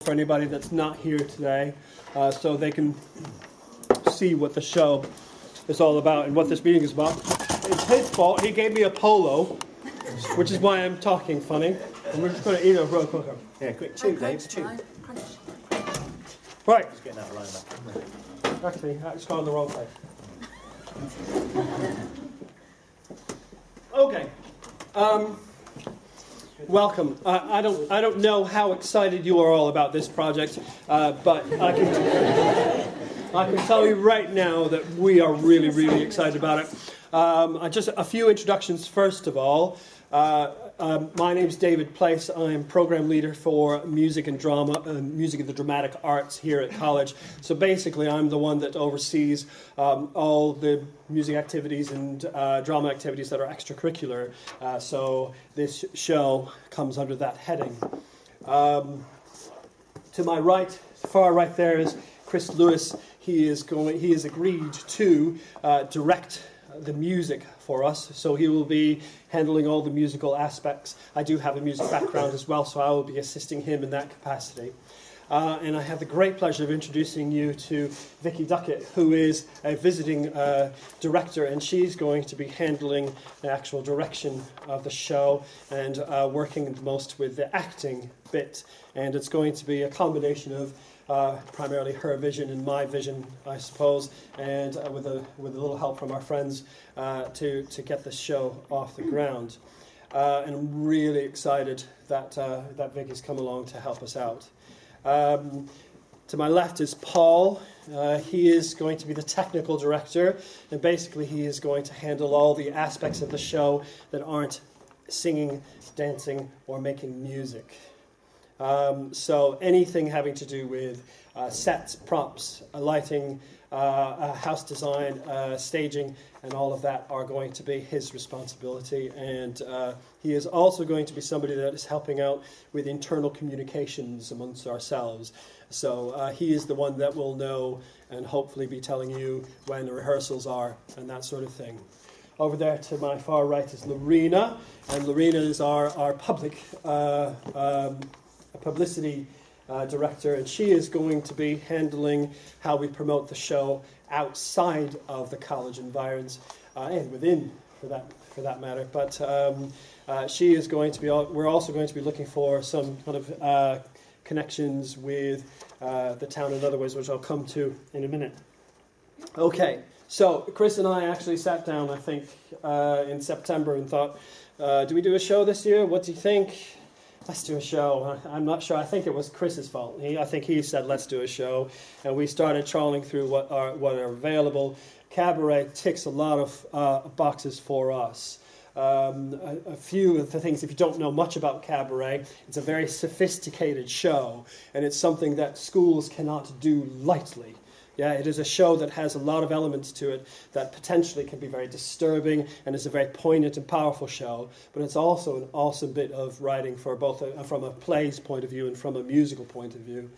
for anybody that's not here today, so they can see what the show is all about and what this meeting is about. It's his fault. He gave me a polo, which is why I'm talking funny. And we're just going to eat it real quick. Yeah, quick, chew, Dave, chew. Right. Just getting out of line back. Actually, I just got on the wrong place. Okay. Welcome. I don't know how excited you are all about this project, but I can tell you right now that we are really, really excited about it. Just a few introductions first of all. My name is David Place. I'm program leader for music and drama, music and the dramatic arts here at college. So basically, I'm the one that oversees all the music activities and drama activities that are extracurricular. So this show comes under that heading. To my right, far right there is Chris Lewis. He has agreed to direct the music for us, so he will be handling all the musical aspects. I do have a music background as well, so I will be assisting him in that capacity. And I have the great pleasure of introducing you to Vicky Duckett, who is a visiting director, and she's going to be handling the actual direction of the show and working the most with the acting bit. And it's going to be a combination of primarily her vision and my vision, I suppose, and with a little help from our friends to get the show off the ground. And I'm really excited that Vicky's come along to help us out. To my left is Paul. He is going to be the technical director, and basically he is going to handle all the aspects of the show that aren't singing, dancing, or making music. So anything having to do with sets, props, lighting, house design, staging, and all of that are going to be his responsibility. And he is also going to be somebody that is helping out with internal communications amongst ourselves. So he is the one that will know and hopefully be telling you when the rehearsals are and that sort of thing. Over there to my far right is Lorena, and Lorena is our public publicity director, and she is going to be handling how we promote the show outside of the college environs and within, for that matter. But she is going to be. We're also going to be looking for some kind of connections with the town in other ways, which I'll come to in a minute. Okay, so Chris and I actually sat down, I think, in September and thought, do we do a show this year? What do you think? Let's do a show. I'm not sure. I think it was Chris's fault. I think he said, let's do a show. And we started trawling through what are available. Cabaret ticks a lot of boxes for us. A few of the things, if you don't know much about Cabaret, it's a very sophisticated show. And it's something that schools cannot do lightly. Yeah, it is a show that has a lot of elements to it that potentially can be very disturbing, and it's a very poignant and powerful show. But it's also an awesome bit of writing for both from a play's point of view and from a musical point of view.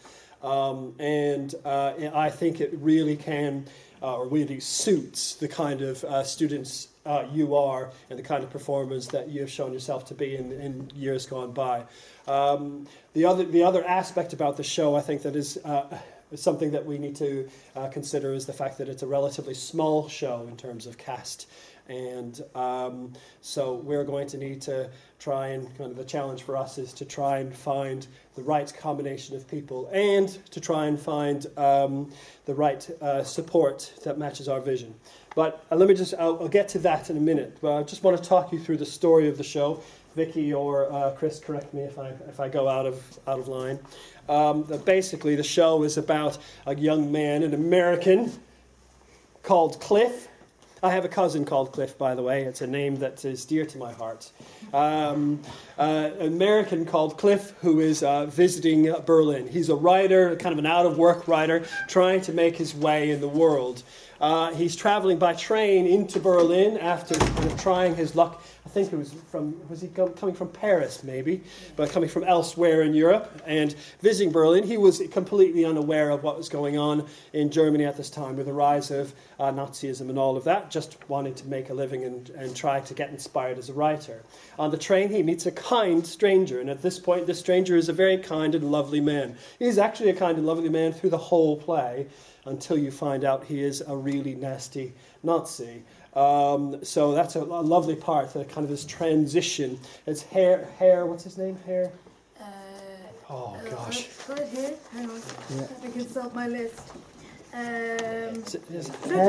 I think it really can, or really suits the kind of students you are and the kind of performers that you have shown yourself to be in years gone by. The other aspect about the show, I think, that is something that we need to consider is the fact that it's a relatively small show in terms of cast. And so we're going to need to try and, kind of the challenge for us is to try and find the right combination of people and to try and find the right support that matches our vision. But I'll get to that in a minute. But I just want to talk you through the story of the show. Vicky or Chris, correct me if I go out of line. Basically, the show is about a young man, an American, called Cliff. I have a cousin called Cliff, by the way. It's a name that is dear to my heart. An American called Cliff who is visiting Berlin. He's a writer, kind of an out-of-work writer, trying to make his way in the world. He's traveling by train into Berlin after kind of trying his luck I think it was coming from Paris maybe, but coming from elsewhere in Europe and visiting Berlin. He was completely unaware of what was going on in Germany at this time with the rise of Nazism and all of that, just wanting to make a living and try to get inspired as a writer. On the train he meets a kind stranger, and at this point this stranger is a very kind and lovely man. He's actually a kind and lovely man through the whole play until you find out he is a really nasty Nazi. So that's a lovely part, kind of this transition. It's Hair, what's his name? Hair? Oh, gosh. Right here. Hang on. I can consult my list. Herr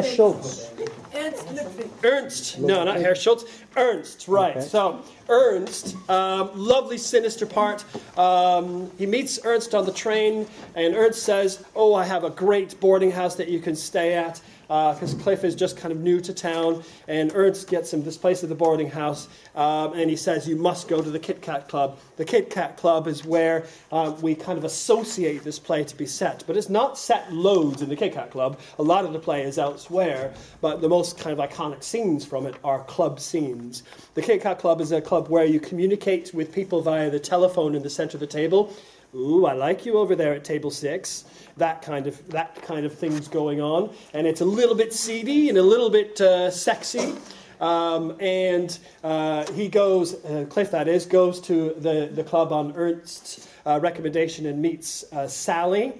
Schultz. Ernst Ludwig. Ernst. No, not Herr Schultz. Ernst, right. Okay. So, Ernst, lovely, sinister part. He meets Ernst on the train, and Ernst says, oh, I have a great boarding house that you can stay at. Because Cliff is just kind of new to town, and Ernst gets him this place at the boarding house, and he says, you must go to the Kit Kat Club. The Kit Kat Club is where we kind of associate this play to be set, but it's not set loads in the Kit Kat Club. A lot of the play is elsewhere, but the most kind of iconic scenes from it are club scenes. The Kit Kat Club is a club where you communicate with people via the telephone in the center of the table. Ooh, I like you over there at table 6. That kind of thing's going on, and it's a little bit seedy and a little bit sexy. And he goes, Cliff that is, goes to the club on Ernst's recommendation and meets Sally.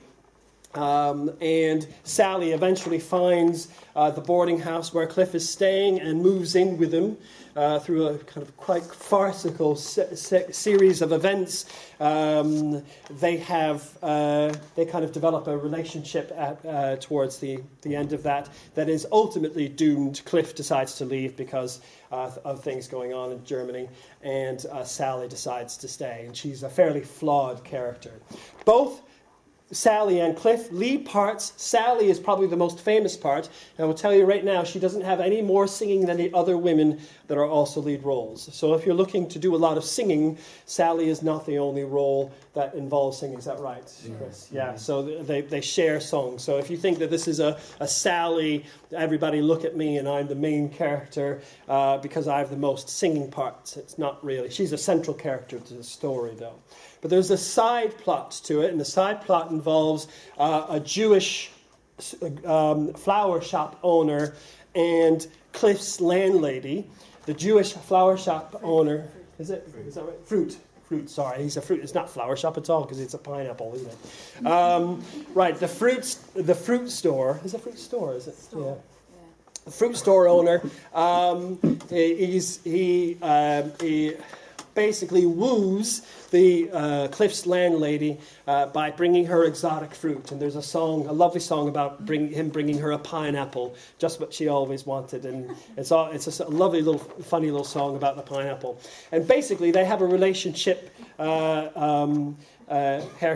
And Sally eventually finds the boarding house where Cliff is staying and moves in with him through a kind of quite farcical series of events. They kind of develop a relationship towards the end of that is ultimately doomed. Cliff decides to leave because of things going on in Germany, and Sally decides to stay, and she's a fairly flawed character. Both Sally and Cliff, lead parts. Sally is probably the most famous part. And I will tell you right now, she doesn't have any more singing than the other women that are also lead roles. So if you're looking to do a lot of singing, Sally is not the only role that involves singing. Is that right, Chris? Yeah, so they share songs. So if you think that this is a Sally, everybody look at me and I'm the main character because I have the most singing parts, it's not really. She's a central character to the story, though. But there's a side plot to it, and the side plot involves a Jewish flower shop owner and Cliff's landlady. The Jewish flower shop owner, is that right? Fruit, sorry, he's a fruit. It's not flower shop at all because it's a pineapple, isn't it? Right, the fruit store. Is it a fruit store? Is it? Yeah. The fruit store owner. He basically woos the Cliff's landlady by bringing her exotic fruit. And there's a lovely song about him bringing her a pineapple, just what she always wanted. And it's a lovely little, funny little song about the pineapple. And basically they have a relationship, Herr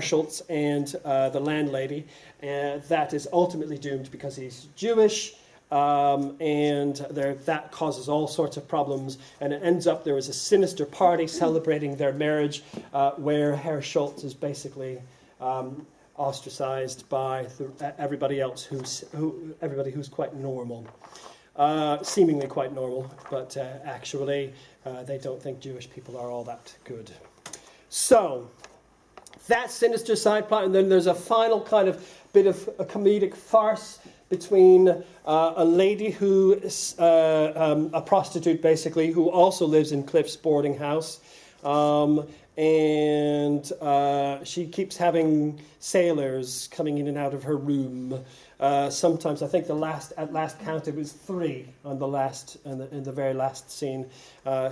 Schultz and the landlady, that is ultimately doomed because he's Jewish. And that causes all sorts of problems, and it ends up there is a sinister party celebrating their marriage where Herr Schultz is basically ostracized by everybody else who's quite normal, seemingly quite normal, but actually they don't think Jewish people are all that good. So that sinister side plot, and then there's a final kind of bit of a comedic farce between a lady who is a prostitute, basically, who also lives in Cliff's boarding house. And she keeps having sailors coming in and out of her room. Sometimes, I think at last count, it was 3 on in the very last scene.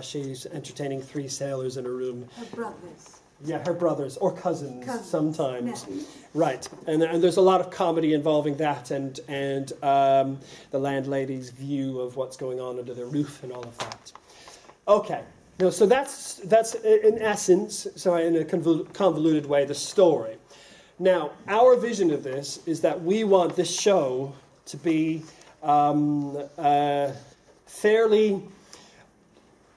She's entertaining 3 sailors in a room. Her brothers. Yeah, her brothers or cousins sometimes. Yeah. Right, and there's a lot of comedy involving that and the landlady's view of what's going on under the roof and all of that. Okay, so that's in essence, in a convoluted way, the story. Now, our vision of this is that we want this show to be fairly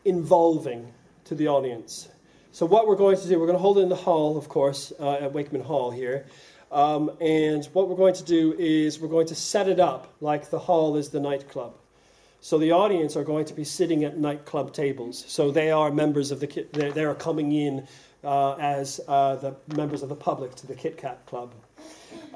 involving to the audience. So what we're going to do, we're going to hold it in the hall, of course, at Wakeman Hall here. And what we're going to do is we're going to set it up like the hall is the nightclub. So the audience are going to be sitting at nightclub tables. So they are members of they are coming in as the members of the public to the Kit Kat Club.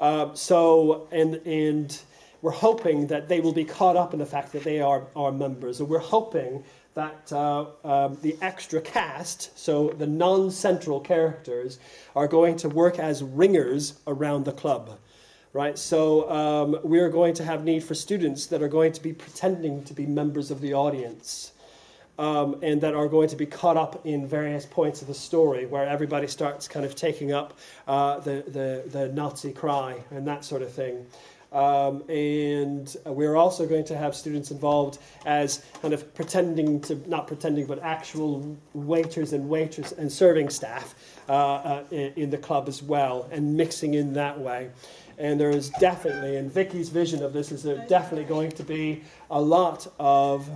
And we're hoping that they will be caught up in the fact that they are our members. And we're hoping that the extra cast, so the non-central characters, are going to work as ringers around the club. Right, so we're going to have need for students that are going to be pretending to be members of the audience, and that are going to be caught up in various points of the story where everybody starts kind of taking up the Nazi cry and that sort of thing. And we're also going to have students involved as kind of not pretending, but actual waiters and serving staff in the club as well, and mixing in that way. And there is definitely, and Vicky's vision of this is there definitely going to be a lot of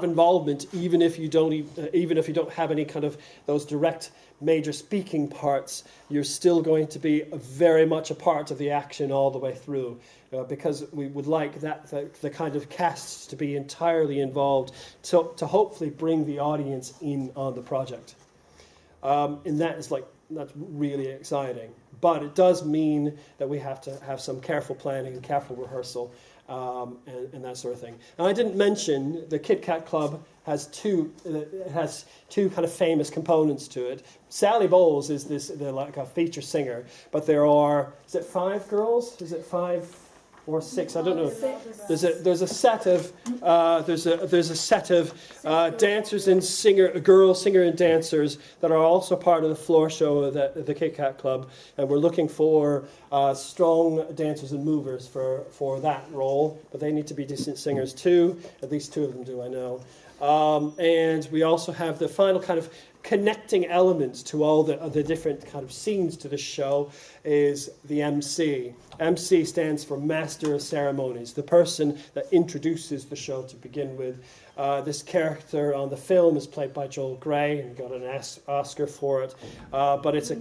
involvement, even if you don't have any kind of those direct major speaking parts. You're still going to be very much a part of the action all the way through, because we would like the kind of casts to be entirely involved to hopefully bring the audience in on the project. And that's really exciting. But it does mean that we have to have some careful planning and careful rehearsal and that sort of thing. And I didn't mention the Kit Kat Club has two kind of famous components to it. Sally Bowles is they're like a feature singer, but there are, is it 5 girls? Is it 5 or 6? I don't know. There's a set of dancers and girl singer and dancers that are also part of the floor show of the Kit Kat Club, and we're looking for strong dancers and movers for that role. But they need to be decent singers too. At least 2 of them do, I know. And we also have the final kind of connecting elements to all the different kind of scenes to the show is the MC. MC stands for Master of Ceremonies, the person that introduces the show to begin with. This character on the film is played by Joel Grey and got an Oscar for it. But it's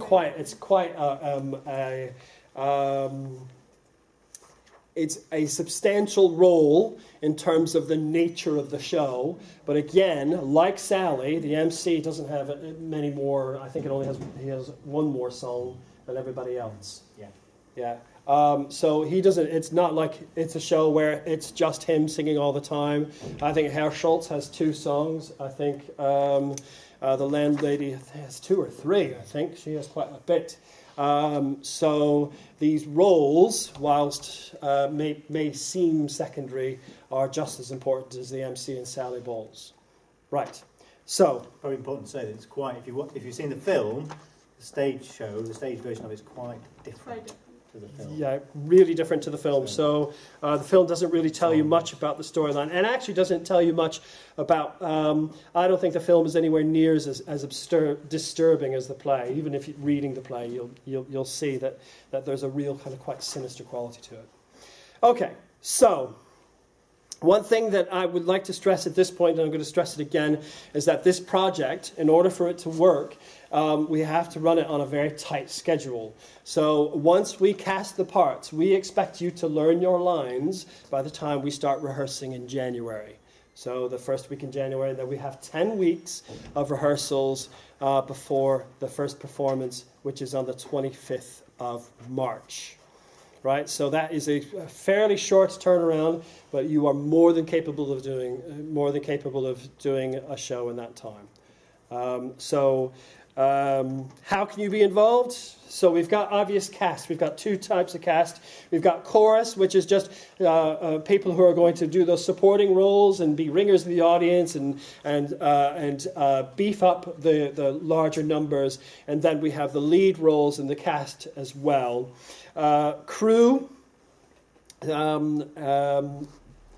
a substantial role in terms of the nature of the show. But again, like Sally, the MC doesn't have many more. I think he has 1 more song than everybody else. Yeah. So he doesn't. It's not like it's a show where it's just him singing all the time. I think Herr Schultz has 2 songs. I think the landlady has 2 or 3. I think she has quite a bit. So these roles, whilst may seem secondary, are just as important as the MC and Sally Bowles. Right. So very important to say that it's quite. If you've seen the film, the stage version of it is quite different to the film. Yeah, really different to the film. So the film doesn't really tell you much about the storyline, and actually doesn't tell you much about. I don't think the film is anywhere near as disturbing as the play. Even if you're reading the play, you'll see that there's a real kind of quite sinister quality to it. Okay, so one thing that I would like to stress at this point, and I'm going to stress it again, is that this project, in order for it to work, we have to run it on a very tight schedule. So once we cast the parts, we expect you to learn your lines by the time we start rehearsing in January. So the first week in January, then we have 10 weeks of rehearsals before the first performance, which is on the 25th of March. Right, so that is a fairly short turnaround, but you are more than capable of doing a show in that time. How can you be involved? So we've got obvious cast. We've got 2 types of cast. We've got chorus, which is just people who are going to do those supporting roles and be ringers of the audience and beef up the larger numbers. And then we have the lead roles in the cast as well. Crew,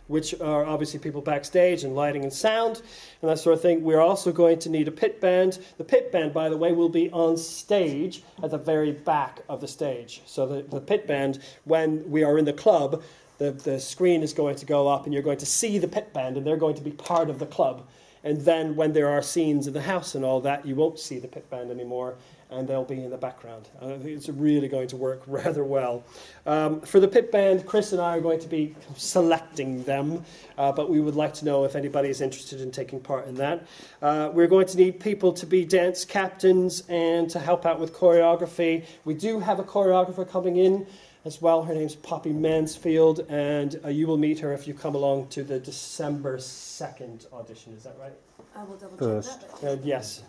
which are obviously people backstage and lighting and sound and that sort of thing. We're also going to need a pit band. The pit band, by the way, will be on stage at the very back of the stage. So the pit band, when we are in the club, the screen is going to go up and you're going to see the pit band and they're going to be part of the club. And then when there are scenes in the house and all that, you won't see the pit band anymore. and they'll be in the background. I think it's really going to work rather well. For the pit band, Chris and I are going to be selecting them, but we would like to know if anybody is interested in taking part in that. We're going to need people to be dance captains and to help out with choreography. We do have a choreographer coming in as well. Her name's Poppy Mansfield, and you will meet her if you come along to the December 2nd audition. Is that right? I will double check that. Yes.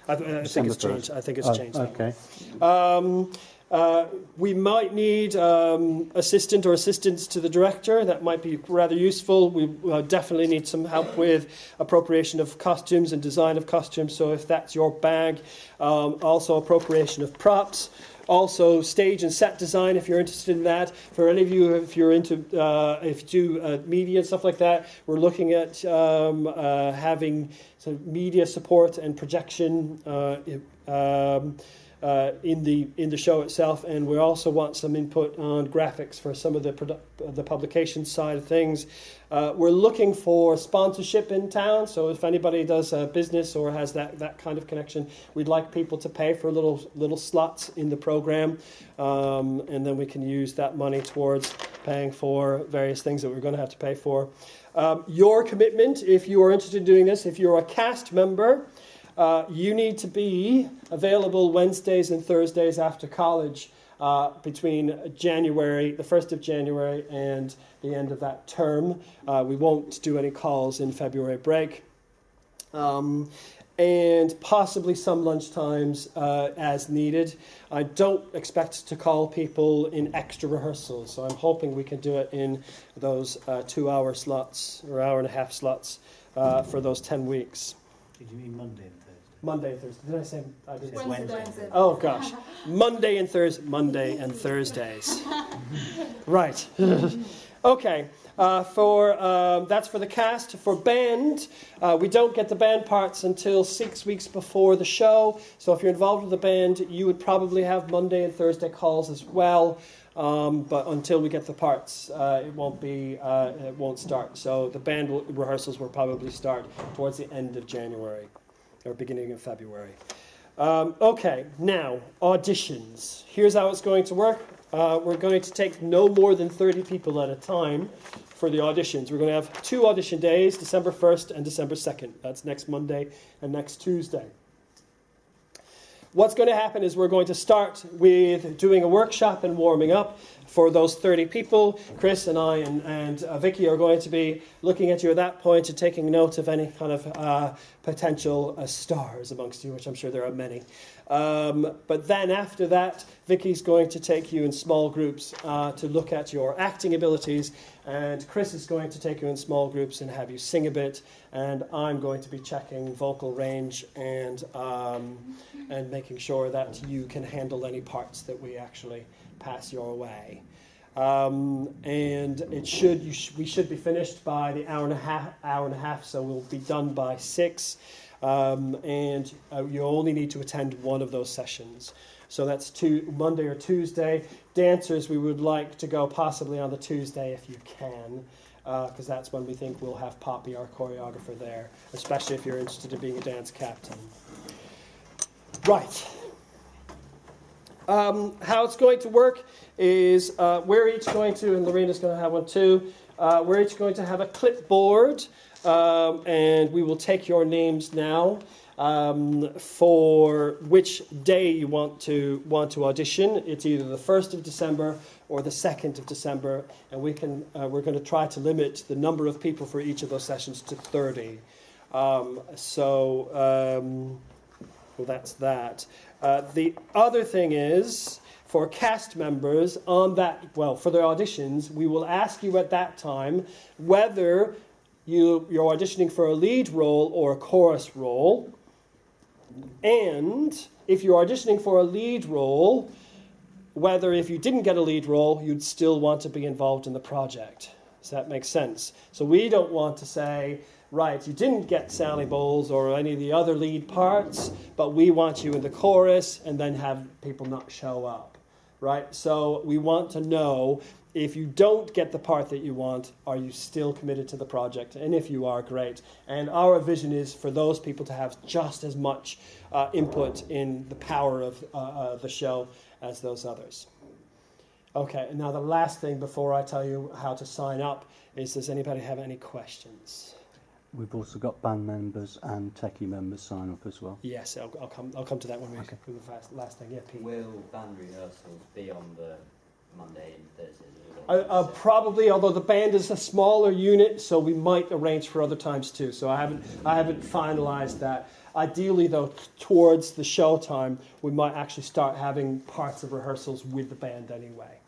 I think it's changed. I think it's changed. Okay. We might need assistant or assistants to the director. That might be rather useful. We definitely need some help with appropriation of costumes and design of costumes. So if that's your bag, also appropriation of props. Also, stage and set design, if you're interested in that. For any of you, if you're into, if you do media and stuff like that, we're looking at having some media support and projection in the show itself, and we also want some input on graphics for some of the publication side of things. We're looking for sponsorship in town, so if anybody does a business or has that kind of connection, we'd like people to pay for little slots in the program, and then we can use that money towards paying for various things that we're going to have to pay for. Your commitment, if you are interested in doing this, if you're a cast member, you need to be available Wednesdays and Thursdays after college between the 1st of January and the end of that term. We won't do any calls in February break. And possibly some lunchtimes as needed. I don't expect to call people in extra rehearsals, so I'm hoping we can do it in those 2-hour slots or hour-and-a-half slots for those 10 weeks. Did you mean Monday and Thursday? Monday and Thursday. Did I say? I didn't say Wednesday. Oh gosh, Monday and Thursdays. Right. Okay. That's for the cast. For band, we don't get the band parts until 6 weeks before the show. So if you're involved with the band, you would probably have Monday and Thursday calls as well. But until we get the parts, it won't start. So the band rehearsals will probably start towards the end of January or beginning of February. Okay, now auditions. Here's how it's going to work. We're going to take no more than 30 people at a time for the auditions. We're going to have 2 audition days, December 1st and December 2nd. That's next Monday and next Tuesday. What's going to happen is we're going to start with doing a workshop and warming up for those 30 people. Chris and I and Vicky are going to be looking at you at that point and taking note of any kind of potential stars amongst you, which I'm sure there are many. But then after that, Vicky's going to take you in small groups to look at your acting abilities, and Chris is going to take you in small groups and have you sing a bit, and I'm going to be checking vocal range and making sure that you can handle any parts that we actually pass your way. And we should be finished by the hour and a half, so we'll be done by 6. And you only need to attend one of those sessions. So that's Monday or Tuesday. Dancers, we would like to go possibly on the Tuesday if you can, because that's when we think we'll have Poppy, our choreographer, there, especially if you're interested in being a dance captain. Right. How it's going to work is we're each going to, and Lorena's going to have one too, we're each going to have a clipboard, and we will take your names now for which day you want to audition. It's either the 1st of December or the 2nd of December, and we're going to try to limit the number of people for each of those sessions to 30. Well, that's that. The other thing is, for cast members for the auditions, we will ask you at that time whether you're auditioning for a lead role or a chorus role. And if you're auditioning for a lead role, whether if you didn't get a lead role, you'd still want to be involved in the project. Does that make sense? So we don't want to say, right, you didn't get Sally Bowles or any of the other lead parts, but we want you in the chorus, and then have people not show up. right? So we want to know, if you don't get the part that you want, are you still committed to the project? And if you are, great. And our vision is for those people to have just as much input in the power of the show as those others. Okay, and now the last thing before I tell you how to sign up is, does anybody have any questions? We've also got band members and techie members sign up as well. Yes, I'll come to that when we Okay. do the last thing. Yeah, Pete. Will band rehearsals be on the Monday and Thursdays? Probably, although the band is a smaller unit, so we might arrange for other times too. So I haven't finalised that. Ideally, though, towards the show time, we might actually start having parts of rehearsals with the band anyway.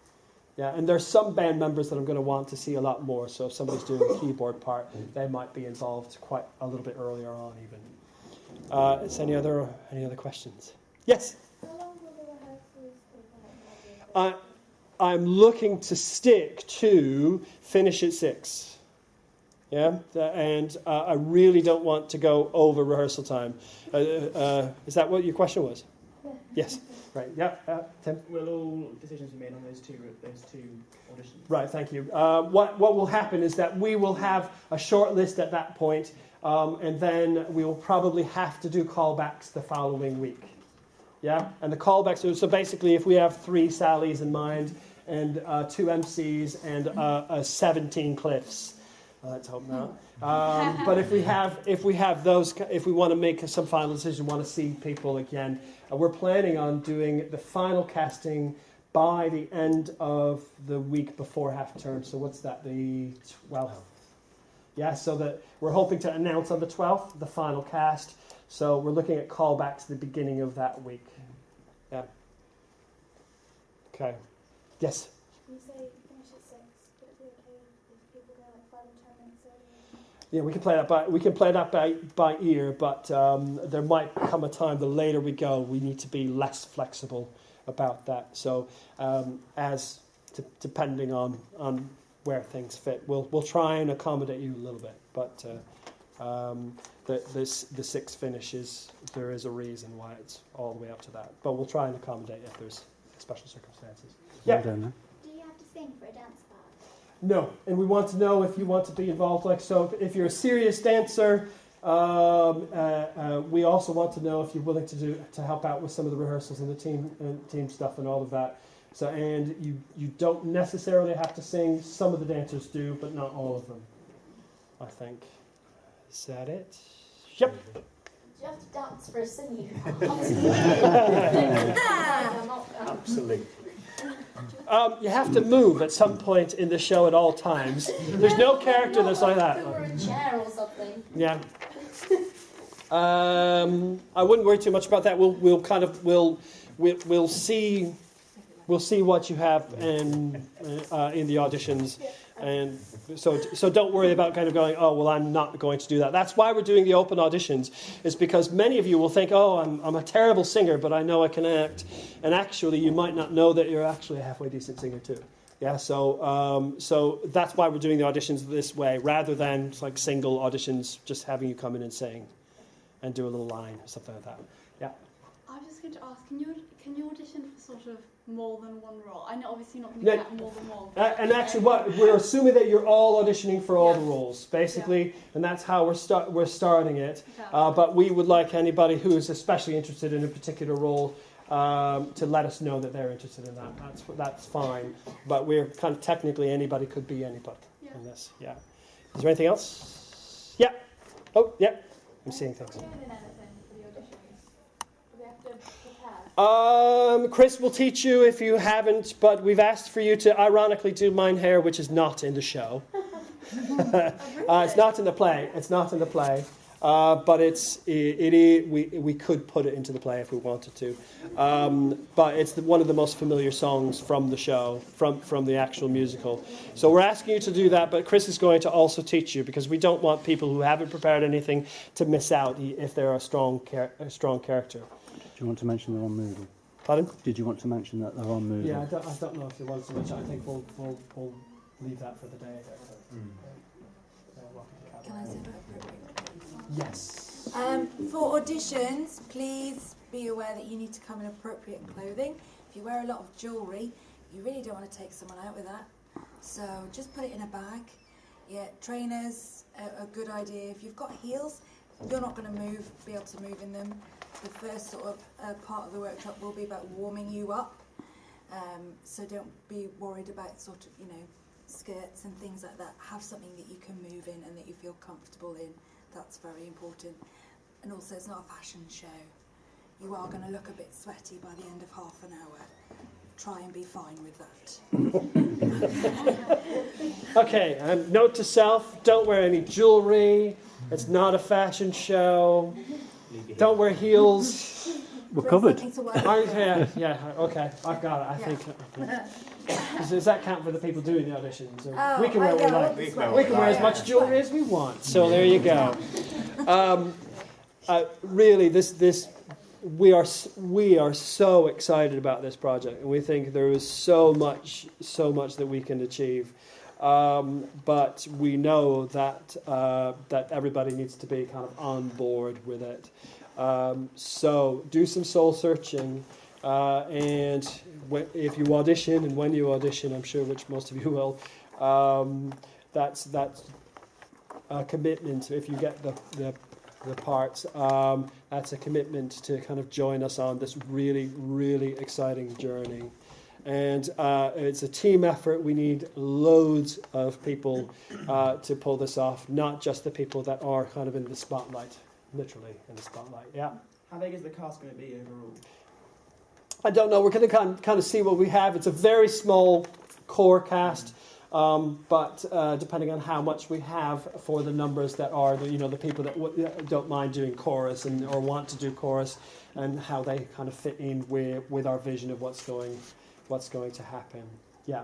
Yeah, and there's some band members that I'm going to want to see a lot more. So if somebody's doing the keyboard part, they might be involved quite a little bit earlier on, even. Is any other questions? Yes. How long will the rehearsals take? Like, I'm looking to stick to finish at 6. Yeah, and I really don't want to go over rehearsal time. Is that what your question was? Yeah. Yes. Right. Yeah. Tim. Will all decisions be made on those two auditions? Right. Thank you. What will happen is that we will have a short list at that point, and then we will probably have to do callbacks the following week. Yeah, and the callbacks are, so basically if we have 3 Sallys in mind and 2 MCs and 17 Cliffs, let's hope not. But if we have those, if we want to make some final decision, want to see people again, we're planning on doing the final casting by the end of the week before half term. So what's that? The 12th. Yeah, so that we're hoping to announce on the 12th the final cast. So we're looking at callbacks at the beginning of that week. Yeah. Okay. Yes. you say finish at 6, but it'd be okay if people go like 5 and 10 minutes earlier. Yeah, we can play that by ear, but there might come a time the later we go, we need to be less flexible about that. So depending on where things fit, we'll try and accommodate you a little bit, but. The 6 finishes, there is a reason why it's all the way up to that. But we'll try and accommodate if there's special circumstances. Yeah. Do you have to sing for a dance part? No, and we want to know if you want to be involved. Like, so if you're a serious dancer, we also want to know if you're willing to help out with some of the rehearsals and the team stuff and all of that. So, and you don't necessarily have to sing. Some of the dancers do, but not all of them, I think. Is that it? Yep. Do you have to dance for a singing? Absolutely. You have to move at some point in the show at all times. There's no character that's like that. Or a chair or something. Yeah. I wouldn't worry too much about that. We'll see what you have in the auditions. And so don't worry about kind of going, oh, well, I'm not going to do that. That's why we're doing the open auditions, is because many of you will think, oh, I'm a terrible singer, but I know I can act. And actually, you might not know that you're actually a halfway decent singer too. Yeah, so that's why we're doing the auditions this way, rather than like single auditions, just having you come in and sing and do a little line or something like that. Yeah. I was just going to ask, can you audition for sort of more than one role? I know obviously you're not going to get more than one. And actually, we're assuming that you're all auditioning for all the roles, basically, and that's how we're starting it. But we would like anybody who is especially interested in a particular role to let us know that they're interested in that. That's fine. But we're kind of technically anybody could be anybody in this. Yeah. Is there anything else? Yeah. Oh, yeah. I'm seeing things. Are you doing anything for the auditions? Do we have to prepare? Chris will teach you if you haven't, but we've asked for you to ironically do mine hair, which is not in the show. It's not in the play. It's not in the play. But we could put it into the play if we wanted to. But it's one of the most familiar songs from the show, from the actual musical. So we're asking you to do that, but Chris is going to also teach you, because we don't want people who haven't prepared anything to miss out if they're a strong character. Do you want to mention they're on Moodle? Pardon? Did you want to mention that they're on Moodle? Yeah, I don't know if there was so much. I think we'll leave that for the day. Can I say that? Yes. For auditions, please be aware that you need to come in appropriate clothing. If If you wear a lot of jewellery, you really don't want to take someone out with that. So just put it in a bag. Yeah, trainers are a good idea. If you've got heels, you're not going to be able to move in them. The first sort of part of the workshop will be about warming you up. So don't be worried about sort of, skirts and things like that. Have something that you can move in and that you feel comfortable in. That's very important. And also, it's not a fashion show. You are going to look a bit sweaty by the end of half an hour. Try and be fine with that. Okay, note to self, don't wear any jewellery. It's not a fashion show. Don't wear heels. We're covered. Yeah, okay, I've got it, I think. Does that count for the people doing the auditions? Or we can wear what we like. We can wear as much jewellery as we want. So there you go. Really, we are so excited about this project, and we think there is so much that we can achieve. But we know that everybody needs to be kind of on board with it. So do some soul searching, and if you audition, and when you audition, I'm sure which most of you will, that's a commitment. If you get the parts, that's a commitment to kind of join us on this really, really exciting journey. And it's a team effort. We need loads of people to pull this off, not just the people that are kind of in the spotlight, literally in the spotlight. Yeah. How big is the cast going to be overall? I don't know. We're going to kind of see what we have. It's a very small core cast, but depending on how much we have for the numbers that are, the people that don't mind doing chorus or want to do chorus, and how they kind of fit in with our vision of what's going to happen. Yeah.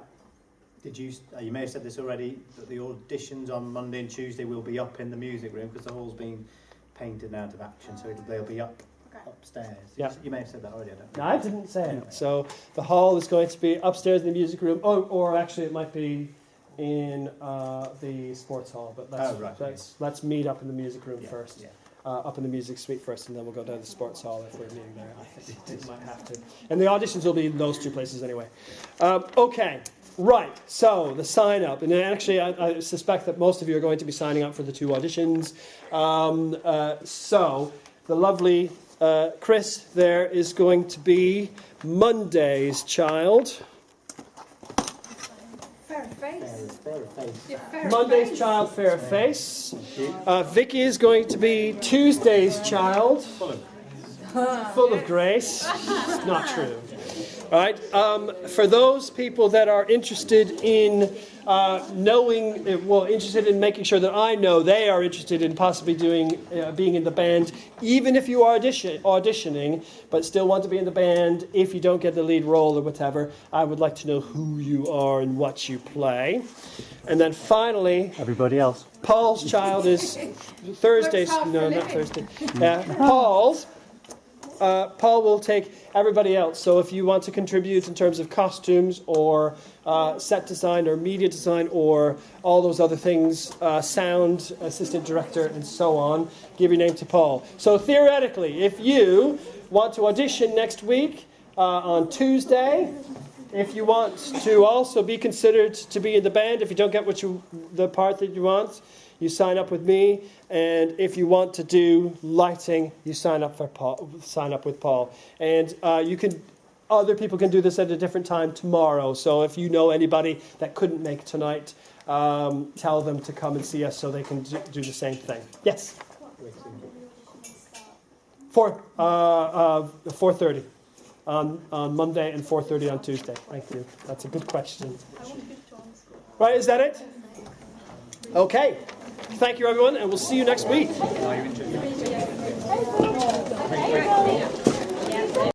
Did you may have said this already, that the auditions on Monday and Tuesday will be up in the music room because the hall's being painted out of action, so they'll be upstairs. Yeah. You may have said that already, I don't know. No, I didn't say it. So the hall is going to be upstairs in the music room, or actually it might be in the sports hall, but let's meet up in the music room first. Yeah. Up in the music suite first, and then we'll go down to the sports hall if we're meeting there. I think it might have to. And the auditions will be in those two places anyway. Okay, right. So the sign up, and actually I suspect that most of you are going to be signing up for the two auditions. So the lovely Chris there is going to be Monday's child. Monday's child, fair face. Vicky is going to be Tuesday's child, full of grace. It's not true. All right. For those people that are interested in interested in making sure that I know they are interested in possibly being in the band, even if you are auditioning, but still want to be in the band, if you don't get the lead role or whatever, I would like to know who you are and what you play. And then finally, everybody else. Paul's child is Thursday's. No, not Thursday. Paul will take everybody else. So if you want to contribute in terms of costumes or set design or media design or all those other things, sound, assistant director, and so on, give your name to Paul. So theoretically, if you want to audition next week on Tuesday, if you want to also be considered to be in the band, if you don't get the part that you want, you sign up with me, and if you want to do lighting, you sign up with Paul. And other people can do this at a different time tomorrow. So if you know anybody that couldn't make tonight, tell them to come and see us so they can do the same thing. Yes. 4:30 on Monday and 4:30 on Tuesday. Thank you. That's a good question. Right, is that it? Okay. Thank you, everyone, and we'll see you next week.